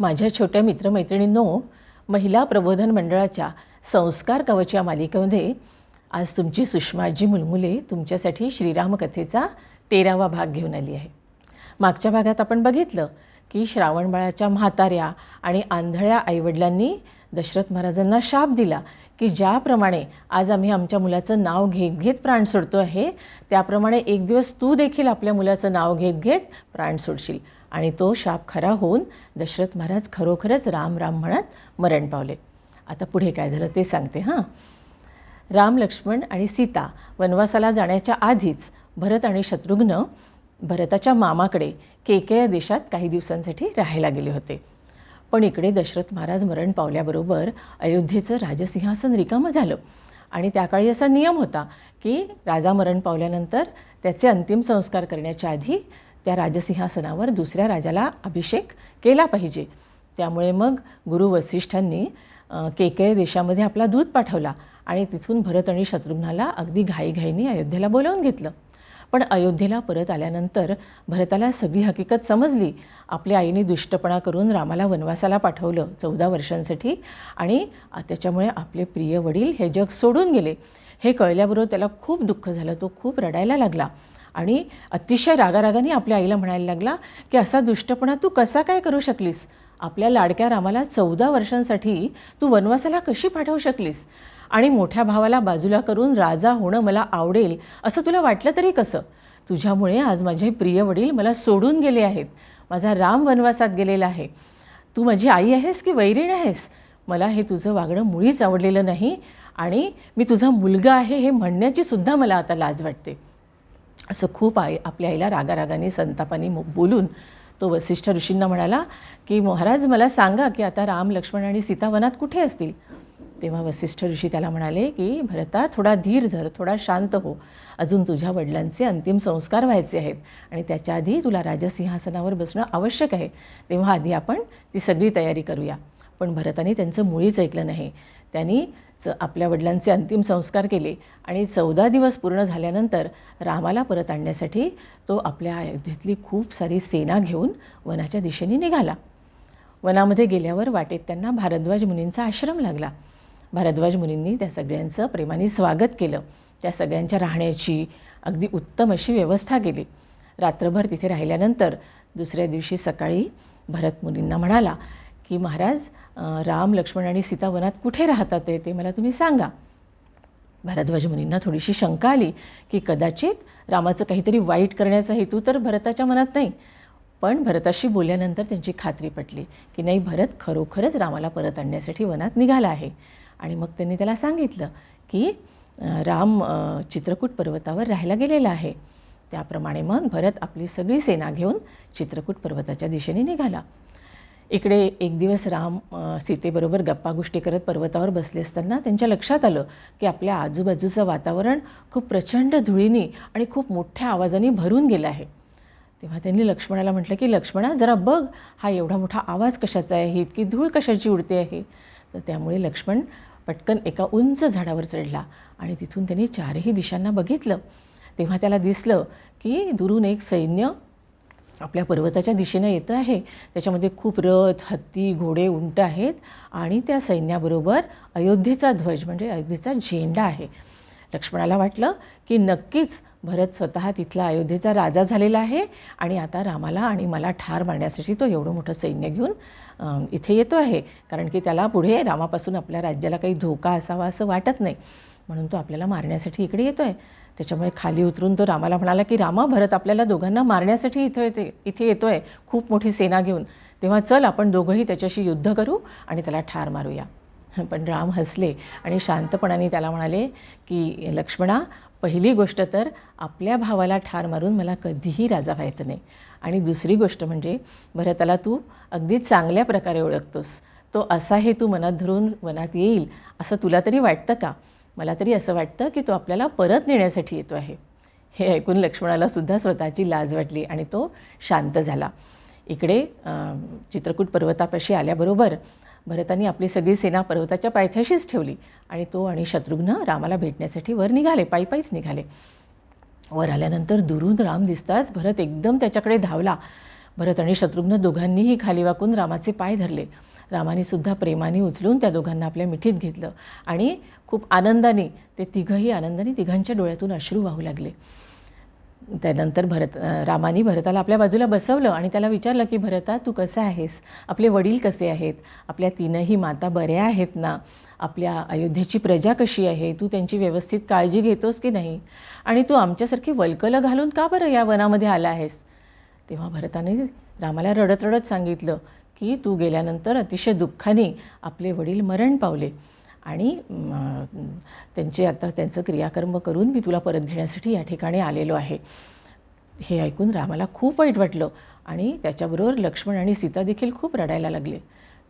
माझ्या छोट्या मित्रमैत्रिणींनो, महिला प्रबोधन मंडळाच्या संस्कार कवच या मालिकेमध्ये आज तुमची सुषमाजी मुलमुले तुमच्यासाठी श्रीरामकथेचा 13वा भाग घेऊन आली आहे. मागच्या भागात आपण बघितलं की श्रावणबाळाच्या म्हाताऱ्या आणि आंधळ्या आईवडिलांनी दशरथ महाराजांना शाप दिला की ज्याप्रमाणे आज आम्ही आमच्या मुलाचं नाव घेत घेत प्राण सोडतो आहे, त्याप्रमाणे एक दिवस तू देखील आपल्या मुलाचं नाव घेत घेत प्राण सोडशील. आणि तो शाप खरा होऊन दशरथ महाराज खरोखरच राम राम म्हणत मरण पावले. आता पुढे काय झालं ते सांगते. राम, लक्ष्मण आणि सीता वनवासाला जाण्याच्या आधीच भरत आणि शत्रुघ्न भरताच्या मामाकडे केकया देशात काही दिवसांसाठी राहायला गेले होते. पण इकडे दशरथ महाराज मरण पावल्याबरोबर अयोध्येचं राजसिंहासन रिकामं झालं. आणि त्या काळी असा नियम होता की राजा मरण पावल्यानंतर त्याचे अंतिम संस्कार करण्याच्या आधी त्या राजसिंहासनावर दुसऱ्या राजाला अभिषेक केला पाहिजे. त्यामुळे मग गुरु वसिष्ठांनी केकया देशामध्ये आपला दूत पाठवला आणि तिथून भरत आणि शत्रुघ्नाला अगदी घाईघाईने अयोध्येला बोलावून घेतलं. पण अयोध्येला परत आल्यानंतर भरताला सगळी हकीकत समजली. आपल्या आईने दुष्टपणा करून रामाला वनवासाला पाठवलं 14 वर्षांसाठी आणि त्याच्यामुळे आपले प्रिय वडील हे जग सोडून गेले हे कळल्याबरोबर त्याला खूप दुःख झालं. तो खूप रडायला लागला आणि अतिशय रागारागाने आपल्या आईला म्हणायला लागला की असा दुष्टपणा तू कसा काय करू शकलीस? आपल्या लाडक्या रामाला 14 वर्षांसाठी तू वनवासाला कशी पाठवू शकलीस? आणि मोठ्या भावाला बाजूला करून राजा होणं मला आवडेल असं तुला वाटलं तरी कसं? तुझ्यामुळे आज माझे प्रिय वडील मला सोडून गेले आहेत. माझा राम वनवासात गेलेला आहे. तू माझी आई आहेस की वैरीण आहेस? मला हे तुझं वागणं मुळीच आवडलेलं नाही आणि मी तुझा मुलगा आहे हे म्हणण्याची सुद्धा मला आता लाज वाटते. असं खूप आपल्या आईला रागारागाने संतापाने बोलून तो वसिष्ठ ऋषींना म्हणाला की महाराज मला सांगा की आता राम, लक्ष्मण आणि सीता वनात कुठे असतील? तेव्हा वसिष्ठ ऋषी त्याला म्हणाले की भरता थोडा धीर धर, थोडा शांत हो. अजून तुझ्या वडिलांचे अंतिम संस्कार व्हायचे आहेत आणि त्याच्या आधी तुला राजसिंहासनावर बसणं आवश्यक आहे. तेव्हा आधी आपण ती सगळी तयारी करूया. पण भरताने त्यांचं मुळीच ऐकलं नाही. त्यांनी आपल्या वडिलांचे अंतिम संस्कार केले आणि 14 दिवस पूर्ण झाल्यानंतर रामाला परत आणण्यासाठी तो आपल्या अयोध्येतली खूप सारी सेना घेऊन वनाच्या दिशेने निघाला. वनामध्ये गेल्यावर वाटेत त्यांना भारद्वाज मुनींचा आश्रम लागला. भारद्वाज मुनींनी त्या सगळ्यांचं प्रेमाने स्वागत केलं. त्या सगळ्यांच्या राहण्याची अगदी उत्तम अशी व्यवस्था केली. रात्रभर तिथे राहिल्यानंतर दुसऱ्या दिवशी सकाळी भरत मुनींना म्हणाला की महाराज, राम, लक्ष्मण आणि सीता वनात कुठे राहतात ते मला तुम्ही सांगा. भारद्वाज मुनींना थोडीशी शंका आली की कदाचित रामाचं काहीतरी वाईट करण्याचा हेतू तर भरताच्या मनात नाही. पण भरताशी बोलल्यानंतर त्यांची खात्री पटली की नाही, भरत खरोखरच रामाला परत आणण्यासाठी वनात निघाला आहे. आणि मग त्यांनी त्याला सांगितलं की राम चित्रकूट पर्वतावर राहायला गेलेला आहे. त्याप्रमाणे मग भरत आपली सगळी सेना घेऊन चित्रकूट पर्वताच्या दिशेने निघाला. इकडे एक दिवस राम सीतेबरोबर गप्पागोष्टी करत पर्वतावर बसले असताना त्यांच्या लक्षात आलं की आपल्या आजूबाजूचं वातावरण खूप प्रचंड धुळीने आणि खूप मोठ्या आवाजाने भरून गेलं आहे. तेव्हा त्यांनी लक्ष्मणाला म्हटलं की लक्ष्मणा, जरा बघ, हा एवढा मोठा आवाज कशाचा आहे? ही इतकी धूळ कशाची उडते आहे? तर त्यामुळे लक्ष्मण पटकन एका उंच झाडावर चढला आणि तिथून त्यांनी चारही दिशांना बघितलं. तेव्हा त्याला दिसलं की दुरून एक सैन्य आपल्या पर्वताच्या दिशेनं येतं आहे. त्याच्यामध्ये खूप रथ, हत्ती, घोडे, उंट आहेत आणि त्या सैन्याबरोबर अयोध्येचा ध्वज म्हणजे अयोध्येचा झेंडा आहे. लक्ष्मणाला वाटलं की नक्कीच भरत स्वतः तिथला अयोध्येचा राजा झालेला आहे आणि आता रामाला आणि मला ठार मारण्यासाठी तो एवढं मोठं सैन्य घेऊन इथे येतो आहे. कारण की त्याला पुढे रामापासून आपल्या राज्याला काही धोका असावा असं वाटत नाही, म्हणून तो आपल्याला मारण्यासाठी इकडे येतो आहे. त्याच्यामुळे खाली उतरून तो रामाला म्हणाला की रामा, भरत आपल्याला दोघांना मारण्यासाठी इथे येतो आहे खूप मोठी सेना घेऊन. तेव्हा चल आपण दोघंही त्याच्याशी युद्ध करू आणि त्याला ठार मारूया. पण राम हसले आणि शांतपणाने त्याला म्हणाले की लक्ष्मणा, पहिली गोष्ट तर आपल्या भावाला ठार मारून मला कधीही राजा व्हायचं नाही. आणि दुसरी गोष्ट म्हणजे भरताला तू अगदी चांगल्या प्रकारे ओळखतोस. तो असा हेतू मनात धरून वनात येईल असं तुला तरी वाटतं का? मला तरी असं वाटतं की तो आपल्याला परत नेण्यासाठी येतो आहे. हे ऐकून लक्ष्मणाला सुद्धा स्वतःची लाज वाटली आणि तो शांत झाला. इकडे चित्रकूट पर्वतापाशी आल्याबरोबर भरतानी आपली सगळी सेना पर्वताच्या पायथ्याशीच ठेवली आणि तो आणि शत्रुघ्न रामाला भेटण्यासाठी वर निघाले, पायीच निघाले. वर आल्यानंतर दुरून राम दिसताच भरत एकदम त्याच्याकडे धावला. भरत आणि शत्रुघ्न दोघांनीही खाली वाकून रामाचे पाय धरले. रामाने सुद्धा प्रेमाने उचलून त्या दोघांना आपल्या मिठीत घेतलं आणि खूप आनंदाने ते तिघंही आनंदाने तिघांच्या डोळ्यातून अश्रू वाहू लागले. त्यानंतर रामाने भरताला आपल्या बाजूला बसवलं आणि त्याला विचारलं की भरता, तू कसा आहेस? आपले वडील कसे आहेत? आपल्या तीनही माता बऱ्या आहेत ना? आपल्या अयोध्येची प्रजा कशी आहे? तू त्यांची व्यवस्थित काळजी घेतोस की नाही? आणि तू आमच्यासारखी वल्कलं घालून का बरं या वनामध्ये आला आहेस? तेव्हा भरताने रामाला रडत रडत सांगितलं की तू गेल्यानंतर अतिशय दुःखाने आपले वडील मरण पावले आणि त्यांचं क्रियाकर्म करून मी तुला परत घेण्यासाठी या ठिकाणी आलेलो आहे. हे ऐकून रामाला खूप वाईट वाटलं आणि त्याच्याबरोबर लक्ष्मण आणि सीता देखील खूप रडायला लागले.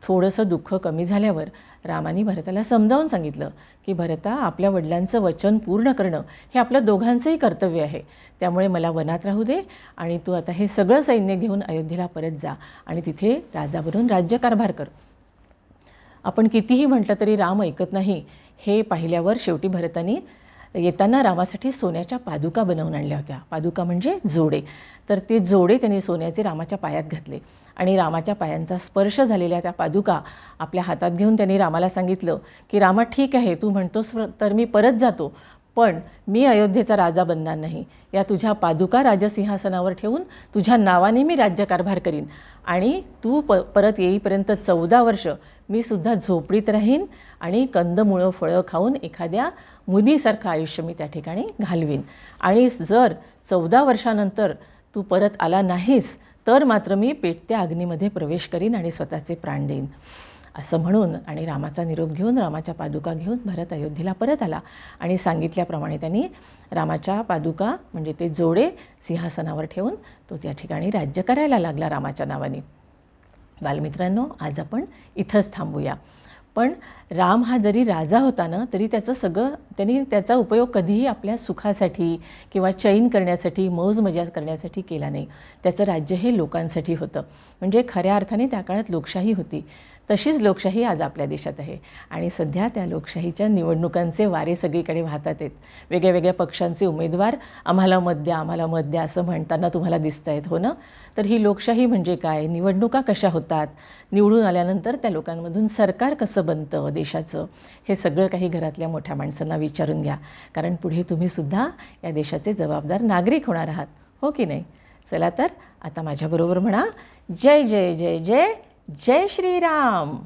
थोडंसं दुःख कमी झाल्यावर रामाने भरताला समजावून सांगितलं की भरता, आपल्या वडिलांचं वचन पूर्ण करणं हे आपलं दोघांचंही कर्तव्य आहे. त्यामुळे मला वनात राहू दे आणि तू आता हे सगळं सैन्य घेऊन अयोध्येला परत जा आणि तिथे राजा बनून राज्यकारभार कर. आपण कितीही म्हटलं तरी राम ऐकत नाही. हे पाहिल्यावर शेवटी भरताने येताना रामासाठी सोन्याच्या पादुका बनवून आणल्या होत्या. पादुका म्हणजे जोडे. तर ते जोडे त्यांनी सोन्याचे रामाच्या पायात घातले आणि रामाच्या पायांचा स्पर्श झालेल्या त्या पादुका आपल्या हातात घेऊन त्यांनी रामाला सांगितलं की रामा, ठीक आहे, तू म्हणतोस तर मी परत जातो, पण मी अयोध्येचा राजा बनणार नाही. या तुझ्या पादुका राजसिंहासनावर ठेवून तुझ्या नावाने मी राज्यकारभार करीन आणि तू परत येईपर्यंत 14 वर्ष मी सुद्धा झोपडीत राहीन आणि कंदमुळं फळं खाऊन एखाद्या मुनीसारखं आयुष्य मी त्या ठिकाणी घालवीन. आणि जर 14 वर्षानंतर तू परत आला नाहीस तर मात्र मी पेटत्या अग्नीमध्ये प्रवेश करीन आणि स्वतःचे प्राण देईन. असं म्हणून आणि रामाचा निरोप घेऊन रामाच्या पादुका घेऊन भरत अयोध्येला परत आला आणि सांगितल्याप्रमाणे त्यांनी रामाच्या पादुका म्हणजे ते जोडे सिंहासनावर ठेवून तो त्या ठिकाणी राज्य करायला लागला रामाच्या नावाने. बालमित्रांनो, आज आपण इथंच थांबूया. पण राम हा जरी राजा होता ना, तरी त्यांनी त्याचा उपयोग कधीही आपल्या सुखासाठी किंवा चैन करण्यासाठी, मौज मजा करण्यासाठी केला नाही. त्याचं राज्य हे लोकांसाठी होतं. म्हणजे खऱ्या अर्थाने त्या काळात लोकशाही होती. तशीच लोकशाही आज आपल्या देशात आहे आणि सध्या त्या लोकशाहीच्या निवडणुकांचे वारे सगळीकडे वाहतात आहेत. वेगळ्या वेगळ्या पक्षांचे उमेदवार आम्हाला मत द्या, आम्हाला मत द्या असं म्हणताना तुम्हाला दिसत आहेत, हो ना? तर ही लोकशाही म्हणजे काय? निवडणुका कशा होतात? निवडून आल्यानंतर त्या लोकांमधून सरकार कसं बनतं देशाचं? हे सगळं काही घरातल्या मोठ्या माणसांना विचारून घ्या, कारण पुढे तुम्हीसुद्धा या देशाचे जबाबदार नागरिक होणार आहात, हो की नाही? चला तर आता माझ्याबरोबर म्हणा, जय जय जय जय जय श्रीराम.